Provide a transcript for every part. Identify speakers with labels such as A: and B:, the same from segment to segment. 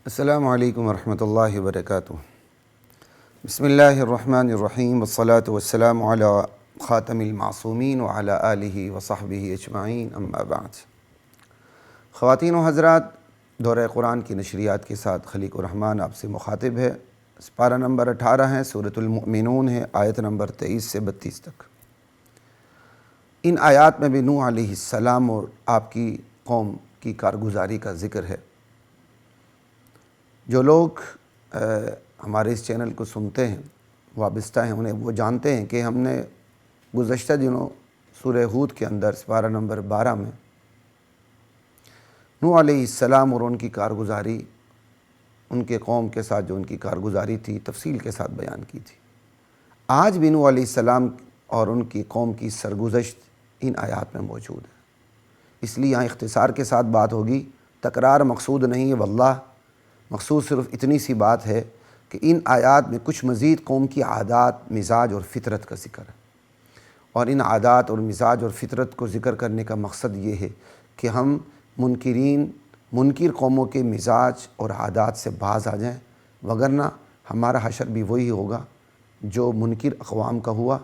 A: السلام علیکم ورحمۃ اللہ وبرکاتہ۔ بسم اللہ الرحمن الرحیم والصلاة والسلام علی خاتم المعصومین وعلی آلہ وصحبہ اجمعین، اما بعد۔ خواتین و حضرات، دورہ قرآن کی نشریات کے ساتھ خلیق الرحمن آپ سے مخاطب ہے۔ پارہ نمبر 18 ہے، سورۃ المؤمنون ہے، آیت نمبر 23 سے 32 تک۔ ان آیات میں بھی نوح علیہ السلام اور آپ کی قوم کی کارگزاری کا ذکر ہے۔ جو لوگ ہمارے اس چینل کو سنتے ہیں، وابستہ ہیں، انہیں وہ جانتے ہیں کہ ہم نے گزشتہ دنوں سورہ ہود کے اندر پارہ نمبر 12 میں نوح علیہ السلام اور ان کی کارگزاری، ان کے قوم کے ساتھ جو ان کی کارگزاری تھی، تفصیل کے ساتھ بیان کی تھی۔ آج بھی نوح علیہ السلام اور ان کی قوم کی سرگزشت ان آیات میں موجود ہے، اس لیے یہاں اختصار کے ساتھ بات ہوگی، تکرار مقصود نہیں ہے واللہ، مقصود صرف اتنی سی بات ہے کہ ان آیات میں کچھ مزید قوم کی عادات، مزاج اور فطرت کا ذکر ہے، اور ان عادات اور مزاج اور فطرت کو ذکر کرنے کا مقصد یہ ہے کہ ہم منکر قوموں کے مزاج اور عادات سے باز آ جائیں، وگرنہ ہمارا حشر بھی وہی ہوگا جو منکر اقوام کا ہوا۔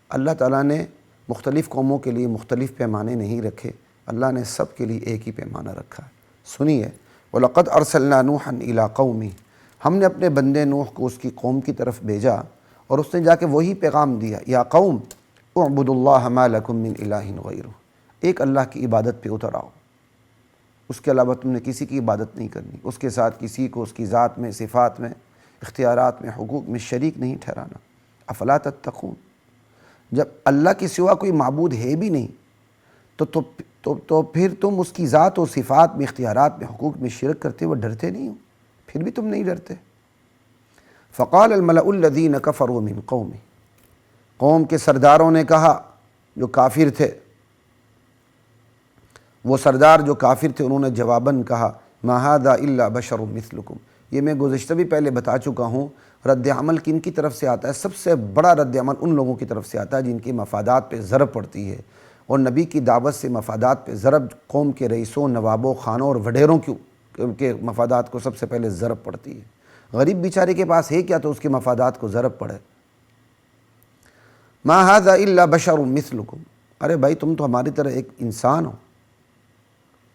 A: اللہ تعالیٰ نے مختلف قوموں کے لیے مختلف پیمانے نہیں رکھے، اللہ نے سب کے لیے ایک ہی پیمانہ رکھا ہے۔ سنیے، وَلَقَدْ أَرْسَلْنَا نُوحًا إِلَىٰ قَوْمِهِ، ہم نے اپنے بندے نوح کو اس کی قوم کی طرف بھیجا اور اس نے جا کے وہی پیغام دیا، یا قوم اعبدوا اللہ ما لکم من الہ غیرہ، ایک اللہ کی عبادت پہ اتر آؤ، اس کے علاوہ تم نے کسی کی عبادت نہیں کرنی، اس کے ساتھ کسی کو اس کی ذات میں، صفات میں، اختیارات میں، حقوق میں شریک نہیں ٹھہرانا۔ افلا تتقون، جب اللہ کے سوا کوئی معبود ہے بھی نہیں تو پھر تم اس کی ذات و صفات میں، اختیارات میں، حقوق میں شرک کرتے ہوئے ڈرتے نہیں ہو؟ پھر بھی تم نہیں ڈرتے۔ فقال الملأ الذین کفروا من قومہ، قوم کے سرداروں نے کہا، جو کافر تھے، وہ سردار جو کافر تھے، انہوں نے جواباً کہا، ما ھذا الا بشر مثلکم۔ یہ میں گزشتہ بھی پہلے بتا چکا ہوں، رد عمل کن کی طرف سے آتا ہے؟ سب سے بڑا رد عمل ان لوگوں کی طرف سے آتا ہے جن کے مفادات پہ ضرب پڑتی ہے، اور نبی کی دعوت سے مفادات پہ ضرب، قوم کے رئیسوں، نوابوں، خانوں اور وڈیروں کے مفادات کو سب سے پہلے ضرب پڑتی ہے۔ غریب بیچارے کے پاس ہے کیا تو اس کے مفادات کو ضرب پڑے۔ ما ھذا الا بشر مثلکم، ارے بھائی تم تو ہماری طرح ایک انسان ہو۔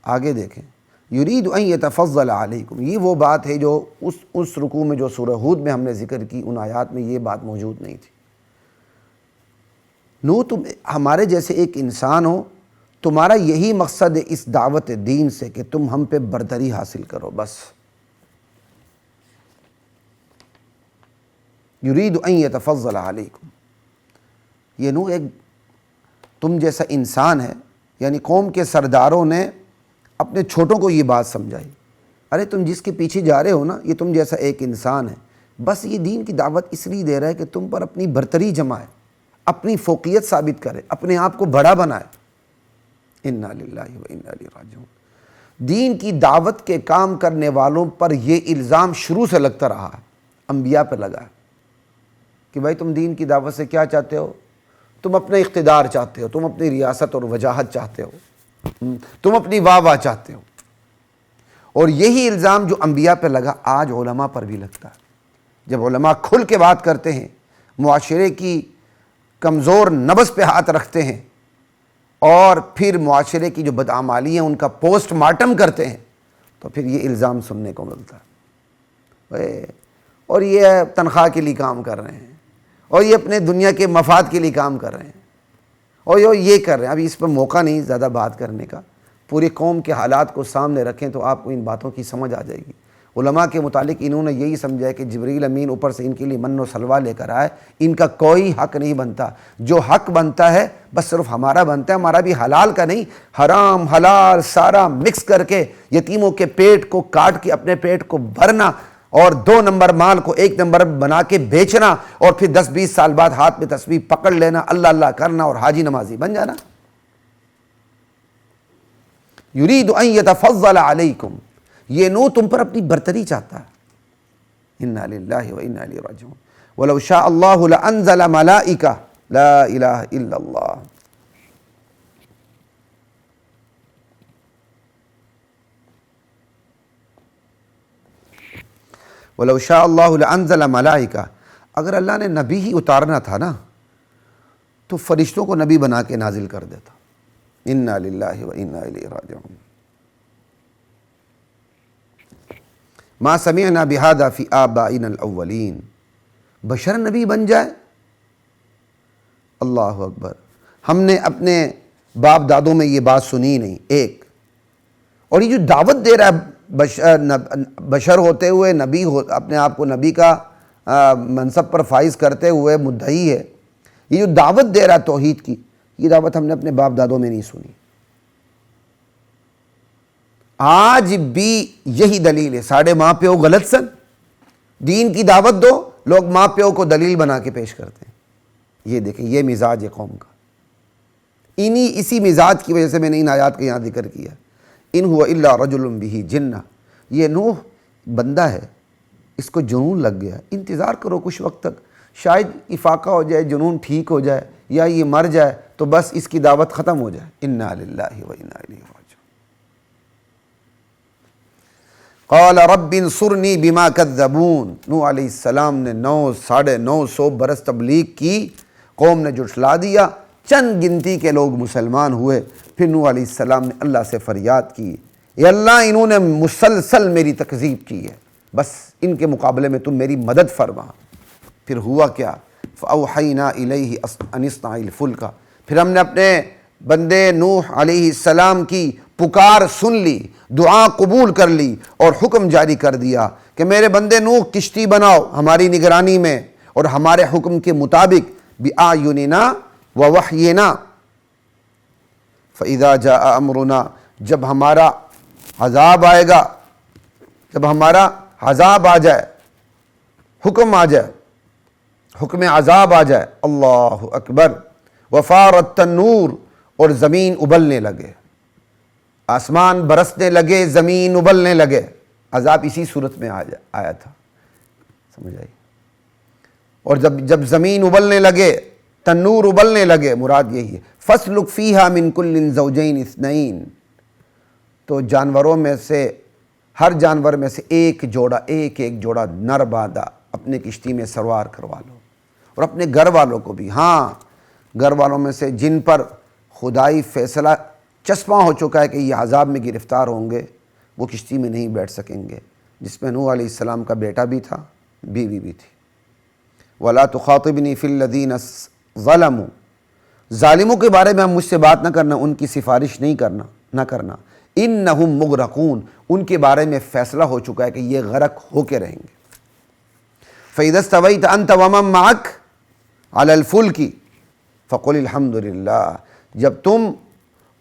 A: آگے دیکھیں، یرید ان یتفضل علیکم، یہ وہ بات ہے جو اس رکوع میں جو سورہ ہود میں ہم نے ذکر کی، ان آیات میں یہ بات موجود نہیں تھی۔ نو، تم ہمارے جیسے ایک انسان ہو، تمہارا یہی مقصد ہے اس دعوت دین سے کہ تم ہم پہ برتری حاصل کرو، بس۔ یرید ان یتفضل علیکم، یہ نو ایک تم جیسا انسان ہے، یعنی قوم کے سرداروں نے اپنے چھوٹوں کو یہ بات سمجھائی، ارے تم جس کے پیچھے جا رہے ہو نا، یہ تم جیسا ایک انسان ہے، بس یہ دین کی دعوت اس لیے دے رہا ہے کہ تم پر اپنی برتری جمائے، اپنی فوقیت ثابت کرے، اپنے آپ کو بڑا بنائے۔ انا للہ و انا الیہ راجعون۔ دین کی دعوت کے کام کرنے والوں پر یہ الزام شروع سے لگتا رہا ہے، انبیاء پہ لگا ہے کہ بھائی تم دین کی دعوت سے کیا چاہتے ہو؟ تم اپنے اقتدار چاہتے ہو، تم اپنی ریاست اور وجاہت چاہتے ہو، تم اپنی واہ چاہتے ہو۔ اور یہی الزام جو انبیاء پہ لگا، آج علماء پر بھی لگتا ہے۔ جب علماء کھل کے بات کرتے ہیں، معاشرے کی کمزور نبض پہ ہاتھ رکھتے ہیں، اور پھر معاشرے کی جو بدعمالی ہیں ان کا پوسٹ مارٹم کرتے ہیں، تو پھر یہ الزام سننے کو ملتا ہے، اور یہ تنخواہ کے لیے کام کر رہے ہیں، اور یہ اپنے دنیا کے مفاد کے لیے کام کر رہے ہیں، اور یہ کر رہے ہیں۔ ابھی اس پر موقع نہیں زیادہ بات کرنے کا، پوری قوم کے حالات کو سامنے رکھیں تو آپ کو ان باتوں کی سمجھ آ جائے گی۔ علماء کے متعلق انہوں نے یہی سمجھا ہے کہ جبریل امین اوپر سے ان کے لیے من و سلوہ لے کر آئے، ان کا کوئی حق نہیں بنتا، جو حق بنتا ہے بس صرف ہمارا بنتا ہے، ہمارا بھی حلال کا نہیں، حرام حلال سارا مکس کر کے یتیموں کے پیٹ کو کاٹ کے اپنے پیٹ کو بھرنا، اور 2 نمبر مال کو 1 نمبر بنا کے بیچنا، اور پھر 10-20 سال بعد ہاتھ میں تسبیح پکڑ لینا، اللہ اللہ کرنا اور حاجی نمازی بن جانا۔ یرید ان یتفضل علیکم، یہ نو تم پر اپنی برتری چاہتا ہے۔ انا للہ و انا الیہ راجعون۔ ولو شاء اللہ لانزل ملائکہ لا الہ الا اللہ۔ وَلَوْ شَاءَ اللَّهُ لَأَنزَلَ مَلَائِكَةً، اگر اللہ نے نبی ہی اتارنا تھا نا تو فرشتوں کو نبی بنا کے نازل کر دیتا۔ اِنَّا لِلَّهِ وَإِنَّا إِلَيْهِ راجعون۔ مَا سَمِعْنَا بِهَذَا فِي آبَائِنَا الْأَوَّلِينَ، بشر نبی بن جائے، اللہ اکبر۔ ہم نے اپنے باپ دادوں میں یہ بات سنی نہیں ایک، اور یہ جو دعوت دے رہا ہے بشر ہوتے ہوئے نبی اپنے آپ کو نبی کا منصب پر فائز کرتے ہوئے مدعی ہے، یہ جو دعوت دے رہا ہے توحید کی، یہ دعوت ہم نے اپنے باپ دادوں میں نہیں سنی۔ آج بھی یہی دلیل ہے، ساڑھے ماں پیو غلط سن، دین کی دعوت دو، لوگ ماں پیو کو دلیل بنا کے پیش کرتے ہیں۔ یہ دیکھیں، یہ مزاج ہے قوم کا، اسی مزاج کی وجہ سے میں نے ان آیات کا یہاں ذکر کیا۔ ان هو الا رجل به جنہ، یہ نوح بندہ ہے، اس کو جنون لگ گیا، انتظار کرو کچھ وقت تک، شاید افاقہ ہو جائے، جنون ٹھیک ہو جائے، یا یہ مر جائے تو بس اس کی دعوت ختم ہو جائے۔ انا للہ و انا الیہ راجعون۔ قال رب انصرنی بما کذبون، نوح علیہ السلام نے 900 برس تبلیغ کی، قوم نے جھٹلا دیا، چند گنتی کے لوگ مسلمان ہوئے۔ پھر نوح علیہ السلام نے اللہ سے فریاد کی، اے اللہ انہوں نے مسلسل میری تکذیب کی ہے، بس ان کے مقابلے میں تم میری مدد فرما۔ پھر ہوا کیا؟ فَأَوْحَيْنَا إِلَيْهِ أَنِ اصْنَعِ الْفُلْكَ، پھر ہم نے اپنے بندے نوح علیہ السلام کی پکار سن لی، دعا قبول کر لی، اور حکم جاری کر دیا کہ میرے بندے نوح کشتی بناؤ ہماری نگرانی میں اور ہمارے حکم کے مطابق، بِأَعْيُنِنَا وَوَحْيِنَا فَإِذَا جَاءَ أَمْرُنَا، جب ہمارا عذاب آئے گا، جب ہمارا عذاب آ جائے، حکم آ جائے، حکم عذاب آ جائے، اللہ اکبر، وَفَارَ التَّنُّورُ، اور زمین ابلنے لگے، آسمان برسنے لگے، زمین ابلنے لگے۔ عذاب اسی صورت میں آیا تھا، سمجھ آئی؟ اور جب زمین ابلنے لگے، تنور ابلنے لگے، مراد یہی ہے۔ فَاسْلُكْ فِيهَا مِن كُلٍّ زَوْجَيْنِ اثْنَيْنِ، تو جانوروں میں سے، ہر جانور میں سے ایک جوڑا نر باندھا اپنے کشتی میں سوار کروا لو، اور اپنے گھر والوں کو بھی، ہاں گھر والوں میں سے جن پر خدائی فیصلہ چسپاں ہو چکا ہے کہ یہ عذاب میں گرفتار ہوں گے، وہ کشتی میں نہیں بیٹھ سکیں گے، جس میں نوح علیہ السلام کا بیٹا بھی تھا، بیوی بھی تھی۔ وَلَا تُخَاطِبْنِي فِي الَّذِينَ ظَلَمُوا، ظالموں کے بارے میں ہم مجھ سے بات نہ کرنا، ان کی سفارش نہ کرنا۔ اِنَّهُمْ مُغْرَقُونَ، ان کے بارے میں فیصلہ ہو چکا ہے کہ یہ غرق ہو کے رہیں گے۔ فَإِذَا اسْتَوَيْتَ أَنْتَ وَمَن مَّعَكَ عَلَى الْفُلْكِ فَقُلِ الْحَمْدُ لِلَّهِ، جب تم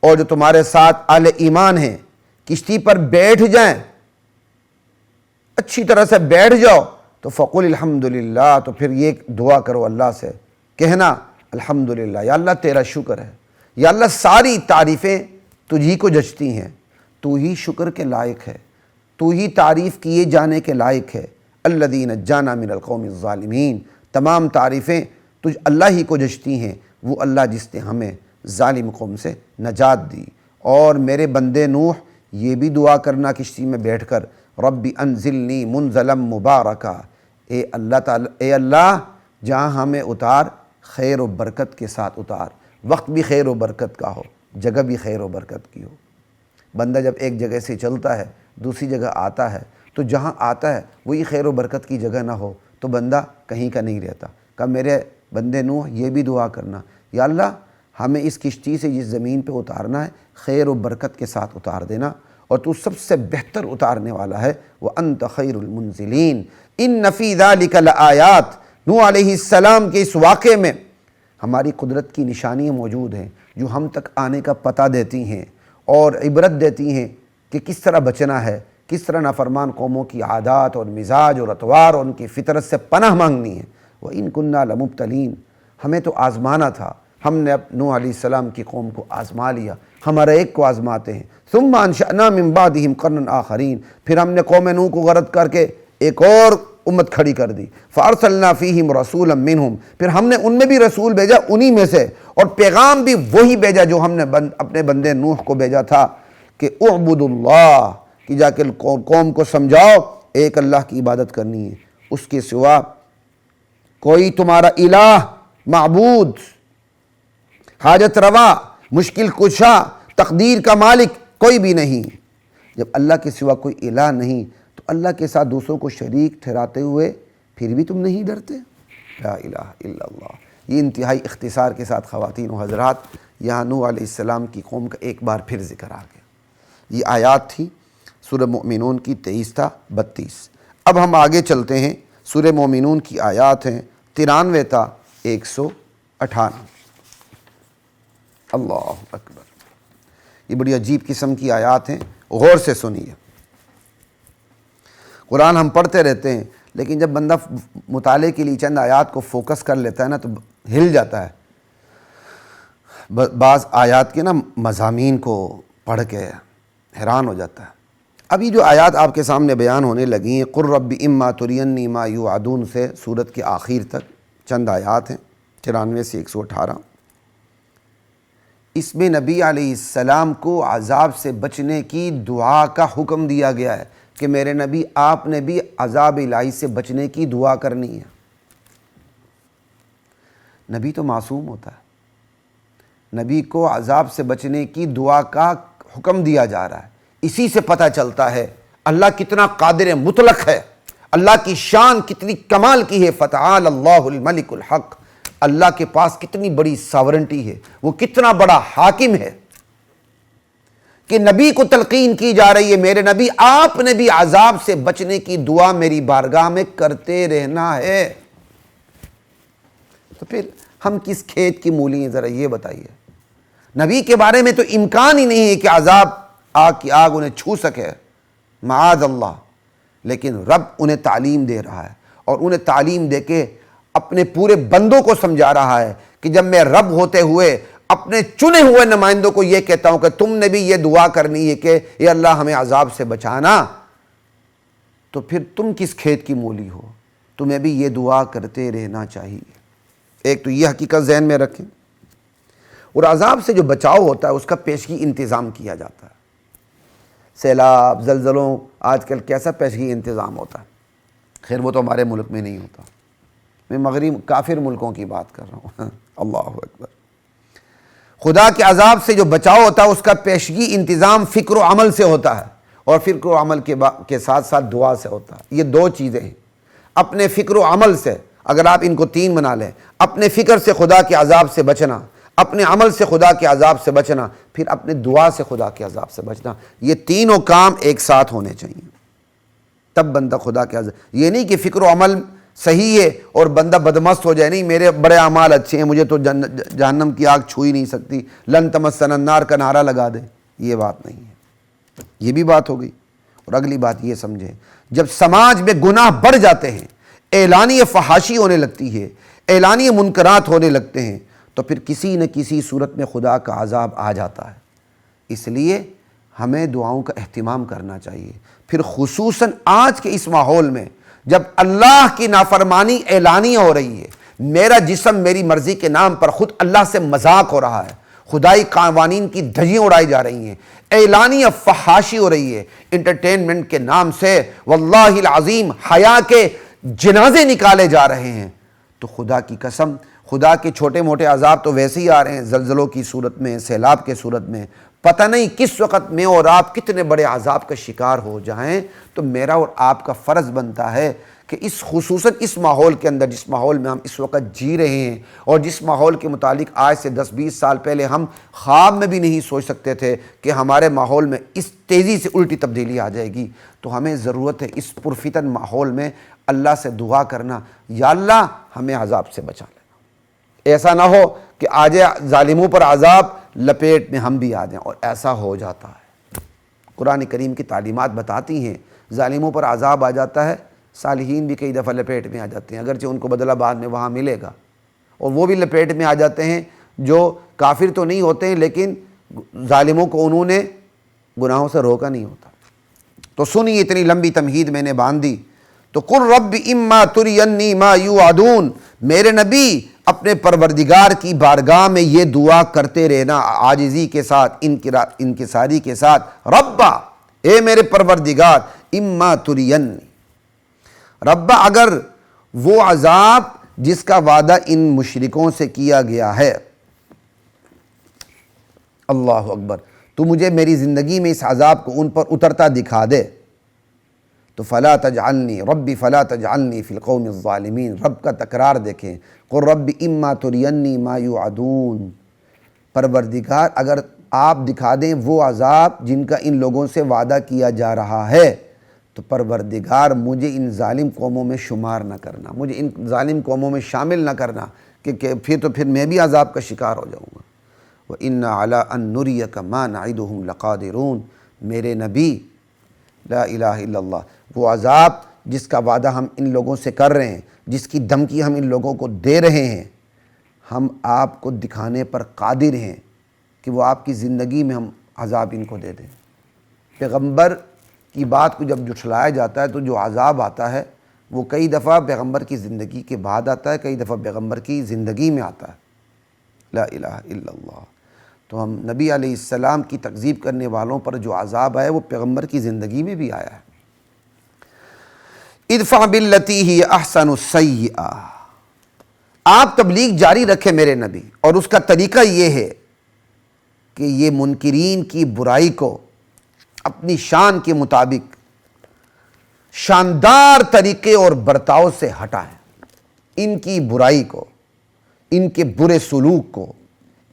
A: اور جو تمہارے ساتھ اہل ایمان ہیں کشتی پر بیٹھ جائیں، اچھی طرح سے بیٹھ جاؤ، تو فَقُلِ الْحَمْدُ لِلَّهِ، تو پھر یہ دعا کرو اللہ سے، کہنا الحمدللہ، یا اللہ تیرا شکر ہے، یا اللہ ساری تعریفیں تجھی کو جچتی ہیں، تو ہی شکر کے لائق ہے، تو ہی تعریف کیے جانے کے لائق ہے۔ الذی نجانا من القوم الظالمین، تمام تعریفیں تجھ اللہ ہی کو جچتی ہیں، وہ اللہ جس نے ہمیں ظالم قوم سے نجات دی۔ اور میرے بندے نوح یہ بھی دعا کرنا کشتی میں بیٹھ کر، رب انزلنی منزلا مبارکا، اے اللہ جہاں ہمیں اتار خیر و برکت کے ساتھ اتار، وقت بھی خیر و برکت کا ہو، جگہ بھی خیر و برکت کی ہو۔ بندہ جب ایک جگہ سے چلتا ہے دوسری جگہ آتا ہے، تو جہاں آتا ہے وہی خیر و برکت کی جگہ نہ ہو تو بندہ کہیں کا نہیں رہتا۔ کہ میرے بندے نوح یہ بھی دعا کرنا، یا اللہ ہمیں اس کشتی سے جس زمین پہ اتارنا ہے خیر و برکت کے ساتھ اتار دینا، اور تو سب سے بہتر اتارنے والا ہے، وَأَنْتَ خَيْرُ الْمُنزِلِينَ إِنَّ فِي ذَلِكَ لَآيَاتٍ، نوح علیہ السلام کے اس واقعے میں ہماری قدرت کی نشانیاں موجود ہیں جو ہم تک آنے کا پتہ دیتی ہیں اور عبرت دیتی ہیں کہ کس طرح بچنا ہے، کس طرح نافرمان قوموں کی عادات اور مزاج اور اطوار اور ان کی فطرت سے پناہ مانگنی ہے۔ وَإِن كُنَّا لَمُبْتَلِينَ، ہمیں تو آزمانا تھا، ہم نے نوح علیہ السلام کی قوم کو آزما لیا، ہمارا ایک کو آزماتے ہیں۔ ثُمَّ أَنشَأْنَا مِن بَعْدِهِمْ قَرْنًا آخَرِينَ، پھر ہم نے قوم نوح کو غرق کر کے ایک اور امت کھڑی کر دی۔ فَأَرْسَلْنَا فِيهِمْ رَسُولًا مِّنْهُمْ، پھر ہم نے ان میں بھی رسول بھیجا انہی میں سے، اور پیغام بھی وہی بھیجا جو ہم نے اپنے بندے نوح کو بھیجا تھا کہ اعبدوا اللہ، کہ جا کے قوم کو سمجھاؤ ایک اللہ کی عبادت کرنی ہے، اس کے سوا کوئی تمہارا الہ، معبود، حاجت روا، مشکل کشا، تقدیر کا مالک کوئی بھی نہیں۔ جب اللہ کے سوا کوئی الہ نہیں تو اللہ کے ساتھ دوسروں کو شریک ٹھہراتے ہوئے پھر بھی تم نہیں ڈرتے؟ لا الہ الا اللہ۔ یہ انتہائی اختصار کے ساتھ خواتین و حضرات یہاں نوح علیہ السلام کی قوم کا ایک بار پھر ذکر آ گیا۔ یہ آیات تھی سورہ مومنون کی 23 تا 32۔ اب ہم آگے چلتے ہیں، سورہ مومنون کی آیات ہیں 93 تا 158۔ اللہ اکبر، یہ بڑی عجیب قسم کی آیات ہیں، غور سے سنیے۔ قرآن ہم پڑھتے رہتے ہیں لیکن جب بندہ مطالعے کے لیے چند آیات کو فوکس کر لیتا ہے نا تو ہل جاتا ہے۔ بعض آیات کے نا مضامین کو پڑھ کے حیران ہو جاتا ہے۔ ابھی جو آیات آپ کے سامنے بیان ہونے لگی ہیں، قُل رَبِّ إِمَّا تُرِيَنِّي مَا يُوعَدُونَ سے سورت کے آخر تک چند آیات ہیں 94 سے 118۔ اس میں نبی علیہ السلام کو عذاب سے بچنے کی دعا کا حکم دیا گیا ہے کہ میرے نبی آپ نے بھی عذاب الہی سے بچنے کی دعا کرنی ہے۔ نبی تو معصوم ہوتا ہے، نبی کو عذاب سے بچنے کی دعا کا حکم دیا جا رہا ہے۔ اسی سے پتہ چلتا ہے اللہ کتنا قادر مطلق ہے، اللہ کی شان کتنی کمال کی ہے۔ فتعال اللہ الملک الحق، اللہ کے پاس کتنی بڑی ساورنٹی ہے، وہ کتنا بڑا حاکم ہے کہ نبی کو تلقین کی جا رہی ہے میرے نبی آپ نے بھی عذاب سے بچنے کی دعا میری بارگاہ میں کرتے رہنا ہے۔ تو پھر ہم کس کھیت کی مولی ہیں، ذرا یہ بتائیے۔ نبی کے بارے میں تو امکان ہی نہیں ہے کہ عذاب آگ کی آگ انہیں چھو سکے، معاذ اللہ، لیکن رب انہیں تعلیم دے رہا ہے اور انہیں تعلیم دے کے اپنے پورے بندوں کو سمجھا رہا ہے کہ جب میں رب ہوتے ہوئے اپنے چنے ہوئے نمائندوں کو یہ کہتا ہوں کہ تم نے بھی یہ دعا کرنی ہے کہ اے اللہ ہمیں عذاب سے بچانا، تو پھر تم کس کھیت کی مولی ہو، تمہیں بھی یہ دعا کرتے رہنا چاہیے۔ ایک تو یہ حقیقت ذہن میں رکھیں، اور عذاب سے جو بچاؤ ہوتا ہے اس کا پیشگی انتظام کیا جاتا ہے۔ سیلاب، زلزلوں، آج کل کیسا پیشگی انتظام ہوتا ہے؟ خیر وہ تو ہمارے ملک میں نہیں ہوتا، میں مغرب کافر ملکوں کی بات کر رہا ہوں۔ اللہ اکبر۔ خدا کے عذاب سے جو بچاؤ ہوتا ہے اس کا پیشگی انتظام فکر و عمل سے ہوتا ہے، اور فکر و عمل کے ساتھ ساتھ دعا سے ہوتا ہے۔ یہ دو چیزیں ہیں۔ اپنے فکر و عمل سے، اگر آپ ان کو تین بنا لیں، اپنے فکر سے خدا کے عذاب سے بچنا، اپنے عمل سے خدا کے عذاب سے بچنا، پھر اپنے دعا سے خدا کے عذاب سے بچنا، یہ تینوں کام ایک ساتھ ہونے چاہیے، تب بندہ خدا کے عذاب۔ یہ نہیں کہ فکر و عمل صحیح ہے اور بندہ بدمست ہو جائے، نہیں میرے بڑے اعمال اچھے ہیں مجھے تو جہنم کی آگ چھو ہی نہیں سکتی، لن تمسنا النار کا نعرہ لگا دے، یہ بات نہیں ہے۔ یہ بھی بات ہو گئی۔ اور اگلی بات یہ سمجھیں، جب سماج میں گناہ بڑھ جاتے ہیں، اعلانی فحاشی ہونے لگتی ہے، اعلانی منکرات ہونے لگتے ہیں، تو پھر کسی نہ کسی صورت میں خدا کا عذاب آ جاتا ہے۔ اس لیے ہمیں دعاؤں کا اہتمام کرنا چاہیے، پھر خصوصاً آج کے اس ماحول میں جب اللہ کی نافرمانی اعلانیہ ہو رہی ہے، میرا جسم میری مرضی کے نام پر خود اللہ سے مذاق ہو رہا ہے، خدائی قوانین کی دھجیاں اڑائی جا رہی ہیں، اعلانیہ فحاشی ہو رہی ہے، انٹرٹینمنٹ کے نام سے واللہ العظیم حیا کے جنازے نکالے جا رہے ہیں، تو خدا کی قسم خدا کے چھوٹے موٹے عذاب تو ویسے ہی آ رہے ہیں، زلزلوں کی صورت میں، سیلاب کے صورت میں، پتہ نہیں کس وقت میں اور آپ کتنے بڑے عذاب کا شکار ہو جائیں۔ تو میرا اور آپ کا فرض بنتا ہے کہ اس خصوصاً اس ماحول کے اندر، جس ماحول میں ہم اس وقت جی رہے ہیں اور جس ماحول کے متعلق آج سے 10-20 سال پہلے ہم خواب میں بھی نہیں سوچ سکتے تھے کہ ہمارے ماحول میں اس تیزی سے الٹی تبدیلی آ جائے گی، تو ہمیں ضرورت ہے اس پرفتن ماحول میں اللہ سے دعا کرنا، یا اللہ ہمیں عذاب سے بچا لینا۔ ایسا نہ ہو کہ آ جائے ظالموں پر عذاب، لپیٹ میں ہم بھی آ جائیں، اور ایسا ہو جاتا ہے۔ قرآن کریم کی تعلیمات بتاتی ہیں ظالموں پر عذاب آ جاتا ہے، صالحین بھی کئی دفعہ لپیٹ میں آ جاتے ہیں، اگرچہ ان کو بدلہ بعد میں وہاں ملے گا، اور وہ بھی لپیٹ میں آ جاتے ہیں جو کافر تو نہیں ہوتے ہیں لیکن ظالموں کو انہوں نے گناہوں سے روکا نہیں ہوتا۔ تو سنیے، اتنی لمبی تمہید میں نے باندھ دی۔ تو قُل رَبِّ إِمَّا تُرِيَنِّي مَا يُوعَدُونَ، میرے نبی اپنے پروردگار کی بارگاہ میں یہ دعا کرتے رہنا، عاجزی کے ساتھ، انکساری کے ساتھ، ربا اے میرے پروردگار، اما ترینی، رب اگر وہ عذاب جس کا وعدہ ان مشرکوں سے کیا گیا ہے، اللہ اکبر، تو مجھے میری زندگی میں اس عذاب کو ان پر اترتا دکھا دے، تو فلا تجعلنی ربی فلا تجعلنی فی القوم الظالمین، رب کا تکرار دیکھیں، قل رب اما ترینی ما یوعدون، پروردگار اگر آپ دکھا دیں وہ عذاب جن کا ان لوگوں سے وعدہ کیا جا رہا ہے، تو پروردگار مجھے ان ظالم قوموں میں شمار نہ کرنا، مجھے ان ظالم قوموں میں شامل نہ کرنا کہ پھر میں بھی عذاب کا شکار ہو جاؤں گا۔ وَإِنَّا عَلَىٰ أَن نُرِيَكَ مَا نَعِدُهُمْ لَقَادِرُونَ، میرے نبی لا الہ الا اللہ، وہ عذاب جس کا وعدہ ہم ان لوگوں سے کر رہے ہیں، جس کی دھمکی ہم ان لوگوں کو دے رہے ہیں، ہم آپ کو دکھانے پر قادر ہیں کہ وہ آپ کی زندگی میں ہم عذاب ان کو دے دیں۔ پیغمبر کی بات کو جب جھٹلایا جاتا ہے تو جو عذاب آتا ہے وہ کئی دفعہ پیغمبر کی زندگی کے بعد آتا ہے، کئی دفعہ پیغمبر کی زندگی میں آتا ہے۔ لا الہ الا اللہ۔ تو ہم نبی علیہ السلام کی تکذیب کرنے والوں پر جو عذاب آئے وہ پیغمبر کی زندگی میں بھی آیا ہے۔ ادفع باللتی ہی احسن السیئہ، آپ تبلیغ جاری رکھیں میرے نبی، اور اس کا طریقہ یہ ہے کہ یہ منکرین کی برائی کو اپنی شان کے مطابق شاندار طریقے اور برتاؤ سے ہٹائیں، ان کی برائی کو، ان کے برے سلوک کو،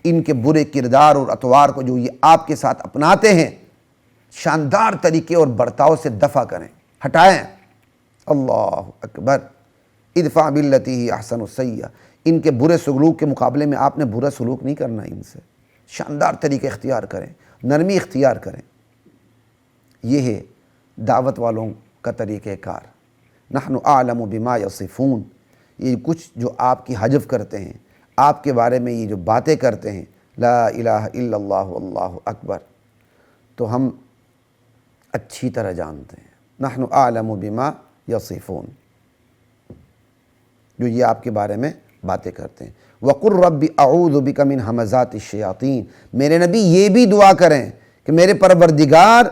A: ان کے برے کردار اور اطوار کو جو یہ آپ کے ساتھ اپناتے ہیں، شاندار طریقے اور برتاؤ سے دفع کریں، ہٹائیں۔ اللہ اکبر۔ ادفع باللتی ہی احسن السیئہ، ان کے برے سلوک کے مقابلے میں آپ نے برا سلوک نہیں کرنا، ان سے شاندار طریقے اختیار کریں، نرمی اختیار کریں۔ یہ ہے دعوت والوں کا طریقہ کار۔ نحن اعلم بما یصفون، یہ کچھ جو آپ کی حجف کرتے ہیں، آپ کے بارے میں یہ جو باتیں کرتے ہیں، لا الہ الا اللہ واللہ اکبر، تو ہم اچھی طرح جانتے ہیں۔ نحن اعلم بما یصفون، جو یہ آپ کے بارے میں باتیں کرتے ہیں۔ وَقُلْ رَبِّ أَعُوذُ بِكَ مِنْ ہَمَزَاتِ الشَّيَاطِينِ، میرے نبی یہ بھی دعا کریں کہ میرے پروردگار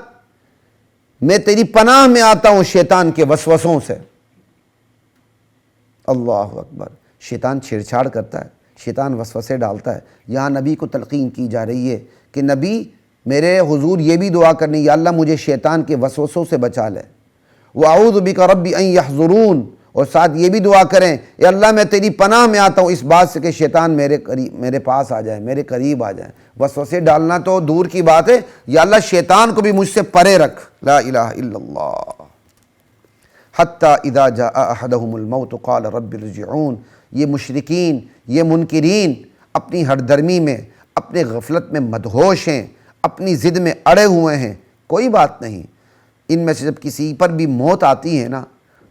A: میں تیری پناہ میں آتا ہوں شیطان کے وسوسوں سے۔ اللہ اکبر۔ شیطان چھیڑ چھاڑ کرتا ہے، شیطان وسوسے ڈالتا ہے۔ یہاں نبی کو تلقین کی جا رہی ہے کہ نبی میرے حضور یہ بھی دعا کرنی، یا اللہ مجھے شیطان کے وسوسوں سے بچا لے۔ وَأَعُوذُ بِكَ رَبِّ أَن يَحْضُرُونَ، اور ساتھ یہ بھی دعا کریں، اے اللہ میں تیری پناہ میں آتا ہوں اس بات سے کہ شیطان میرے پاس آ جائے، میرے قریب آ جائے۔ وسوسے ڈالنا تو دور کی بات ہے، یا اللہ شیطان کو بھی مجھ سے پرے رکھ۔ لا الہ الا اللہ۔ حتی اذا جاء احدهم الموت قال رب ارجعون، یہ مشرکین، یہ منکرین اپنی ہردرمی میں، اپنے غفلت میں مدہوش ہیں، اپنی ضد میں اڑے ہوئے ہیں۔ کوئی بات نہیں، ان میں سے جب کسی پر بھی موت آتی ہے نا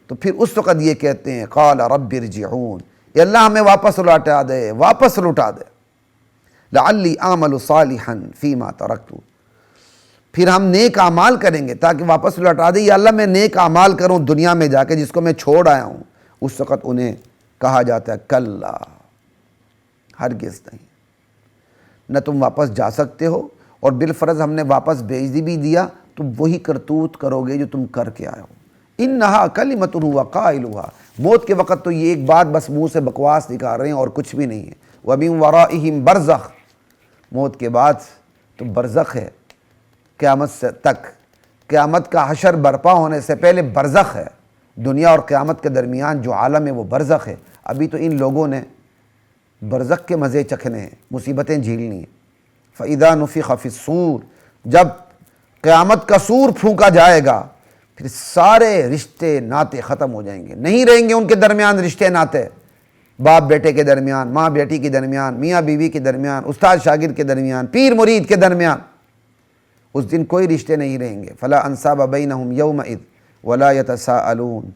A: تو پھر اس وقت یہ کہتے ہیں قال رب ارجعون، اے اللہ ہمیں واپس لوٹا دے، واپس لوٹا دے۔ لعلی اعمل صالحا فیما ترکت، پھر ہم نیک اعمال کریں گے تاکہ واپس لوٹا دے، یا اللہ میں نیک اعمال کروں دنیا میں جا کے جس کو میں چھوڑ آیا ہوں۔ اس وقت انہیں کہا جاتا ہے کلا، ہرگز نہیں، نہ تم واپس جا سکتے ہو، اور بالفرض ہم نے واپس بھیج بھی دیا تو وہی کرتوت کرو گے جو تم کر کے آئے ہو۔ انہا کلمۃ هو قائلھا، موت کے وقت تو یہ ایک بات بس منہ سے بکواس نکال رہے ہیں اور کچھ بھی نہیں ہے۔ ومن ورائہم برزخ، موت کے بعد تو برزخ ہے، قیامت سے تک، قیامت کا حشر برپا ہونے سے پہلے برزخ ہے، دنیا اور قیامت کے درمیان جو عالم ہے وہ برزخ ہے۔ ابھی تو ان لوگوں نے برزخ کے مزے چکھنے ہیں، مصیبتیں جھیلنی ہیں۔ فَإِذَا نُفِخَ فِي الصُّورِ، جب قیامت کا سور پھونکا جائے گا پھر سارے رشتے ناطے ختم ہو جائیں گے، نہیں رہیں گے ان کے درمیان رشتے ناطے، باپ بیٹے کے درمیان، ماں بیٹی کے درمیان، میاں بیوی کے درمیان، استاد شاگرد کے درمیان، پیر مرید کے درمیان، اس دن کوئی رشتے نہیں رہیں گے۔ فلا انصاب بینہم یومئذ ولا یتساءلون،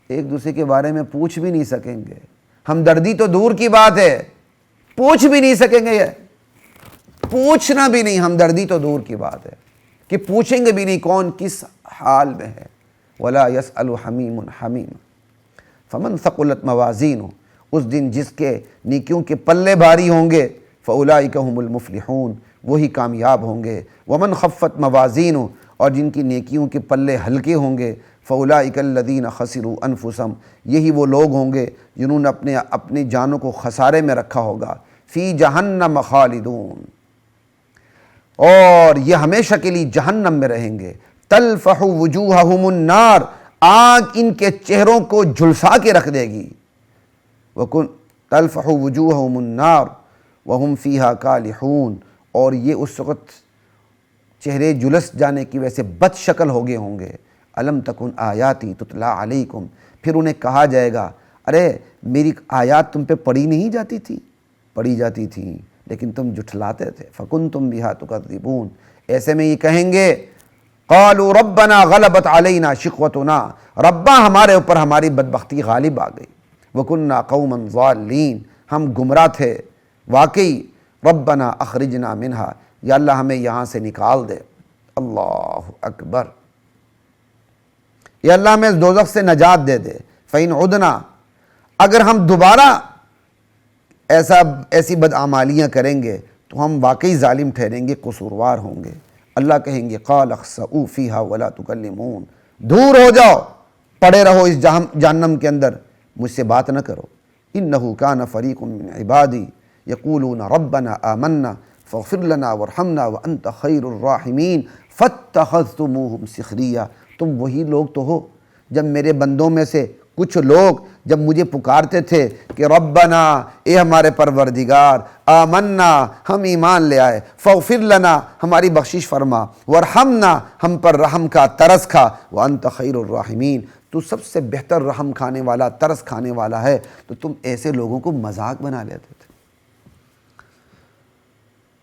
A: ایک دوسرے کے بارے میں پوچھ بھی نہیں سکیں گے، ہمدردی تو دور کی بات ہے، پوچھ بھی نہیں سکیں گے، پوچھنا بھی نہیں، ہمدردی تو دور کی بات ہے کہ پوچھیں گے بھی نہیں کون کس حال میں ہے۔ ولا یسأل حمیم حمیم فمن ثقلت موازینہ، اس دن جس کے نیکیوں کے پلے بھاری ہوں گے فاولئک هم المفلحون، وہی کامیاب ہوں گے۔ ومن خفت موازینہ، اور جن کی نیکیوں کے پلے ہلکے ہوں گے فَأُولَٰئِكَ الَّذِينَ خَسِرُوا أَنفُسَهُمْ، یہی وہ لوگ ہوں گے جنہوں نے اپنی جانوں کو خسارے میں رکھا ہوگا، فی جہنم خالدون، اور یہ ہمیشہ کے لیے جہنم میں رہیں گے، تلفح وجوہہم النار، آگ ان کے چہروں کو جھلسا کے رکھ دے گی، تلفح وجوہہم النار وہم فیہا کالحون، اور یہ اس وقت چہرے جلس جانے کی وجہ سے بد شکل ہو گئے ہوں گے۔ الم تکن آیاتی تتلا علیکم، پھر انہیں کہا جائے گا ارے میری آیات تم پہ پڑھی نہیں جاتی تھی، پڑھی جاتی تھیں لیکن تم جھٹلاتے تھے، فکنتم بہا تکذبون، ایسے میں یہ کہیں گے قالوا ربنا غلبت علینا شقوتنا، ربا ہمارے اوپر ہماری بدبختی غالب آ گئی، وکننا قوما ضالین، ہم گمراہ تھے واقعی، ربنا اخرجنا منہا، یا اللہ ہمیں یہاں سے نکال دے، اللہ اکبر، یا اللہ ہمیں اس دوزخ سے نجات دے دے، فَإِنْ عُدْنَا، اگر ہم دوبارہ ایسی بدعمالیاں کریں گے تو ہم واقعی ظالم ٹھہریں گے، قصوروار ہوں گے۔ اللہ کہیں گے قال اخسئوا فیہا ولا تکلمون، دور ہو جاؤ، پڑے رہو اس جہنم کے اندر، مجھ سے بات نہ کرو۔ انہ کان فریق من عبادی یقولون ربنا آمنا فاغفر لنا وارحمنا وانت خیر الراحمین فاتخذتموہم سخریا، تم وہی لوگ تو ہو جب میرے بندوں میں سے کچھ لوگ جب مجھے پکارتے تھے کہ ربنا، اے ہمارے پروردگار، آمنا، ہم ایمان لے آئے، فاغفر لنا، ہماری بخشش فرما، ورحمنا، ہم پر رحم کا، ترس کھا، وانت خیر الراحمین، تو سب سے بہتر رحم کھانے والا، ترس کھانے والا ہے، تو تم ایسے لوگوں کو مذاق بنا لیتے تھے۔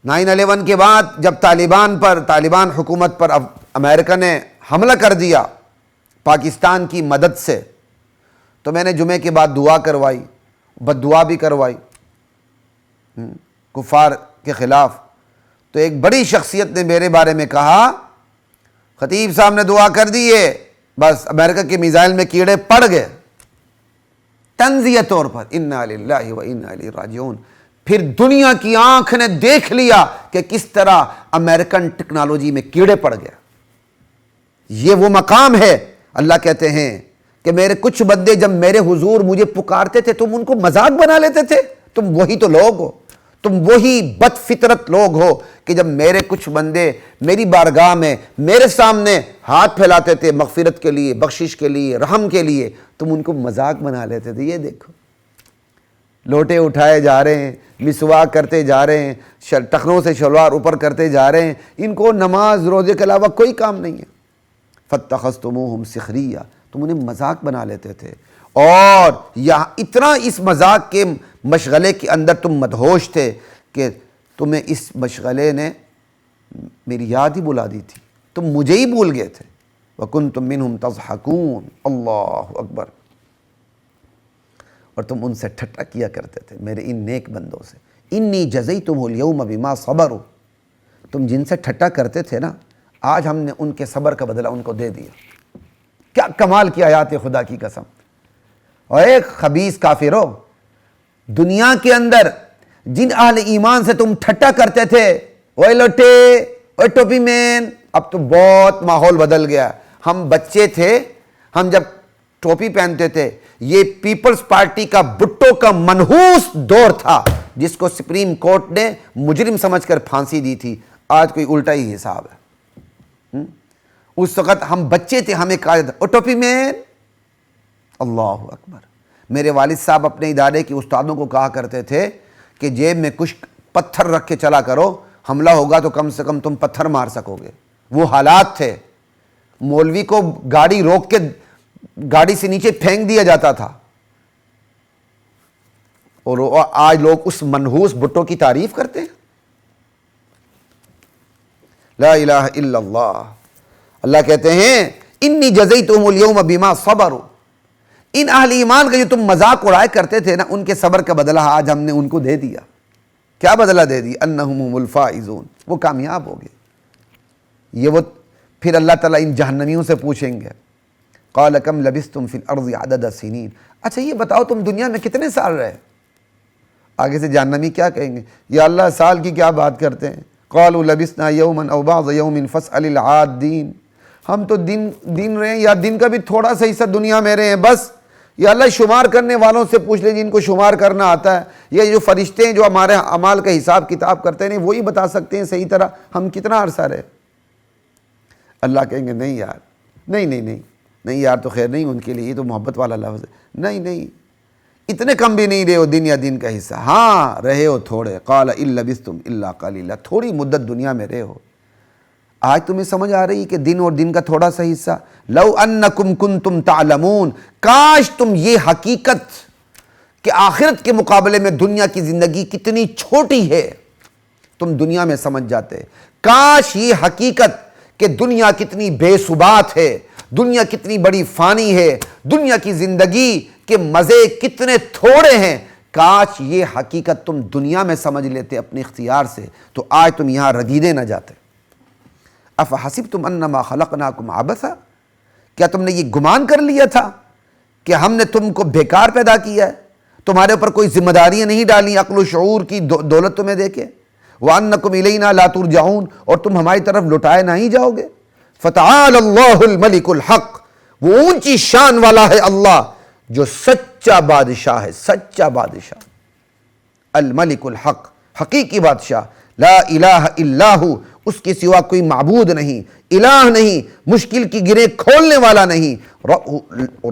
A: 9/11 کے بعد جب طالبان حکومت پر امریکہ نے حملہ کر دیا پاکستان کی مدد سے، تو میں نے جمعے کے بعد دعا کروائی، بد دعا بھی کروائی کفار کے خلاف، تو ایک بڑی شخصیت نے میرے بارے میں کہا خطیب صاحب نے دعا کر دی ہے، بس امریکہ کے میزائل میں کیڑے پڑ گئے، تنزیہ طور پر، انا للہ و انا الیہ راجعون۔ پھر دنیا کی آنکھ نے دیکھ لیا کہ کس طرح امریکن ٹیکنالوجی میں کیڑے پڑ گئے۔ یہ وہ مقام ہے، اللہ کہتے ہیں کہ میرے کچھ بندے جب میرے حضور مجھے پکارتے تھے تم ان کو مذاق بنا لیتے تھے، تم وہی تو لوگ ہو، تم وہی بد فطرت لوگ ہو کہ جب میرے کچھ بندے میری بارگاہ میں میرے سامنے ہاتھ پھیلاتے تھے مغفرت کے لیے، بخشش کے لیے، رحم کے لیے، تم ان کو مذاق بنا لیتے تھے۔ یہ دیکھو لوٹے اٹھائے جا رہے ہیں، مسواک کرتے جا رہے ہیں، ٹخنوں سے شلوار اوپر کرتے جا رہے ہیں، ان کو نماز روزے کے علاوہ کوئی کام نہیں ہے۔ فَاتَّخَذْتُمُوهُمْ سِخْرِيًّا، تم انہیں مذاق بنا لیتے تھے، اور یہاں اتنا اس مذاق کے مشغلے کے اندر تم مدہوش تھے کہ تمہیں اس مشغلے نے میری یاد ہی بلا دی تھی، تم مجھے ہی بھول گئے تھے۔ وَكُنْتُم مِّنْهُمْ تَضْحَكُونَ، اللہ اکبر، اور تم ان سے ٹھٹا کیا کرتے تھے، میرے ان نیک بندوں سے۔ انی جزیتم اليوم بما صبروا، تم جن سے ٹھٹا کرتے تھے نا، آج ہم نے ان کے صبر کا بدلہ ان کو دے دیا۔ کیا کمال کی آیات ہے، خدا کی قسم۔ اور ایک خبیث کافرو، دنیا کے اندر جن اہل ایمان سے تم ٹھٹا کرتے تھے، اوے لوٹے، اوے ٹوپی مین، اب تو بہت ماحول بدل گیا۔ ہم بچے تھے، ہم جب ٹوپی پہنتے تھے، یہ پیپلز پارٹی کا بھٹو کا منحوس دور تھا جس کو سپریم کورٹ نے مجرم سمجھ کر پھانسی دی تھی۔ آج کوئی الٹا ہی حساب ہے۔ اس وقت ہم بچے تھے، ہمیں کہا جاتا او ٹوپی مین، اللہ اکبر۔ میرے والد صاحب اپنے ادارے کے استادوں کو کہا کرتے تھے کہ جیب میں کچھ پتھر رکھ کے چلا کرو، حملہ ہوگا تو کم سے کم تم پتھر مار سکو گے۔ وہ حالات تھے، مولوی کو گاڑی روک کے گاڑی سے نیچے پھینک دیا جاتا تھا، اور آج لوگ اس منحوس بھٹو کی تعریف کرتے ہیں۔ لا الہ الا اللہ۔ اللہ کہتے ہیں انی جزیتہم اليوم بما صبروا، ان اہل ایمان کا جو تم مذاق اڑائے کرتے تھے نا، ان کے صبر کا بدلہ آج ہم نے ان کو دے دیا۔ کیا بدلہ دے دی؟ انہم هم الفائزون، وہ کامیاب ہو گئے۔ یہ وہ پھر اللہ تعالیٰ ان جہنمیوں سے پوچھیں گے قال کم لبثتم فی الارض عدد سنین، اچھا یہ بتاؤ تم دنیا میں کتنے سال رہے؟ آگے سے جہنمی کیا کہیں گے؟ یا اللہ سال کی کیا بات کرتے ہیں؟ قالوا لبثنا یوما او بعض یوم فاسأل العادین، ہم تو دن رہے ہیں، یا دن کا بھی تھوڑا سا حصہ دنیا میں رہے ہیں بس. یا اللہ شمار کرنے والوں سے پوچھ لیں جن کو شمار کرنا آتا ہے. یہ جو فرشتے ہیں جو ہمارے اعمال کا حساب کتاب کرتے ہیں وہی بتا سکتے ہیں صحیح طرح ہم کتنا عرصہ رہے. اللہ کہیں گے نہیں یار، نہیں یار تو خیر نہیں، ان کے لیے یہ تو محبت والا لفظ ہے. نہیں اتنے کم بھی نہیں رہے ہو دن یا دن کا حصہ. ہاں رہے ہو تھوڑے. قال ان لبثتم الا قلیلا، تھوڑی مدت دنیا میں رہے ہو. آج تمہیں سمجھ آ رہی ہے کہ دن اور دن کا تھوڑا سا حصہ. لو انکم کنتم تعلمون، کاش تم یہ حقیقت کہ آخرت کے مقابلے میں دنیا کی زندگی کتنی چھوٹی ہے تم دنیا میں سمجھ جاتے. کاش یہ حقیقت کہ دنیا کتنی بے ثبات ہے، دنیا کتنی بڑی فانی ہے، دنیا کی زندگی کے مزے کتنے تھوڑے ہیں، کاش یہ حقیقت تم دنیا میں سمجھ لیتے اپنے اختیار سے تو آج تم یہاں ردیدے نہ جاتے. افحسبتم انما خلقناکم عبثا، کیا تم نے یہ گمان کر لیا تھا کہ ہم نے تم کو بیکار پیدا کیا ہے، تمہارے اوپر کوئی ذمہ داریاں نہیں ڈالی عقل و شعور کی دولت تمہیں دے کے. وَأَنَّكُمْ إِلَيْنَا لَا تُرْجَعُونَ، اور تم ہماری طرف لٹائے نہیں جاؤ گے. فَتَعَالَى اللَّهُ الْمَلِكُ الْحَقِّ، وہ اونچی شان والا ہے اللہ جو سچا بادشاہ ہے، سچا بادشاہ. الملک الحق، حقیقی بادشاہ. لا الہ الا ہو، اس کے سوا کوئی معبود نہیں، الہ نہیں، مشکل کی گریں کھولنے والا نہیں.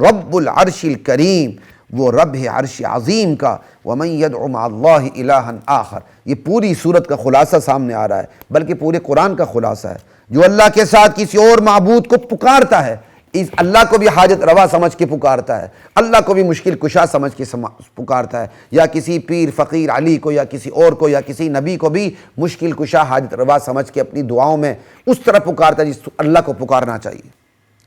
A: رب العرش الکریم، وہ رب ہے عرش عظیم کا. وَمَن يَدْعُ مَعَ اللَّهِ إِلَٰهًا آخر. یہ پوری صورت کا خلاصہ سامنے آ رہا ہے، بلکہ پورے قرآن کا خلاصہ ہے. جو اللہ کے ساتھ کسی اور معبود کو پکارتا ہے، اس اللہ کو بھی حاجت روا سمجھ کے پکارتا ہے، اللہ کو بھی مشکل کشا سمجھ کے پکارتا ہے، یا کسی پیر فقیر علی کو یا کسی اور کو یا کسی نبی کو بھی مشکل کشا حاجت روا سمجھ کے اپنی دعاؤں میں اس طرح پکارتا ہے جس اللہ کو پکارنا چاہیے.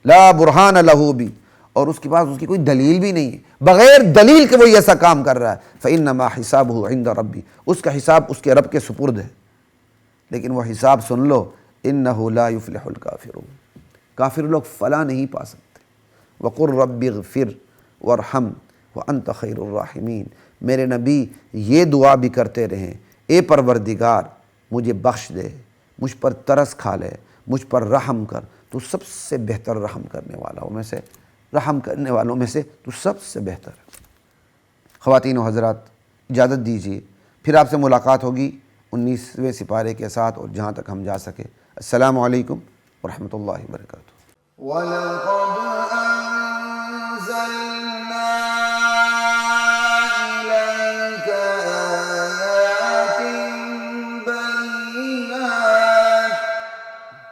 A: لا برہان لہ بھی، اور اس کے پاس اس کی کوئی دلیل بھی نہیں ہے، بغیر دلیل کے وہ ایسا کام کر رہا ہے. فإنما حسابہ عند ربی، اس کا حساب اس کے رب کے سپرد ہے. لیکن وہ حساب سن لو، انہ لا یفلح الکافرون، کافر لوگ فلاح نہیں پا سکتے. وقل رب اغفر وارحم وانت خیر الراحمین، میرے نبی یہ دعا بھی کرتے رہیں، اے پروردگار مجھے بخش دے، مجھ پر ترس کھا لے، مجھ پر رحم کر، تو سب سے بہتر رحم کرنے والوں میں سے تو سب سے بہتر ہے. خواتین و حضرات اجازت دیجیے، پھر آپ سے ملاقات ہوگی 19ویں سپارے کے ساتھ، اور جہاں تک ہم جا سکے. السلام علیکم ورحمۃ اللہ وبرکاتہ.
B: وَلَقَدْ أَنزَلْنَا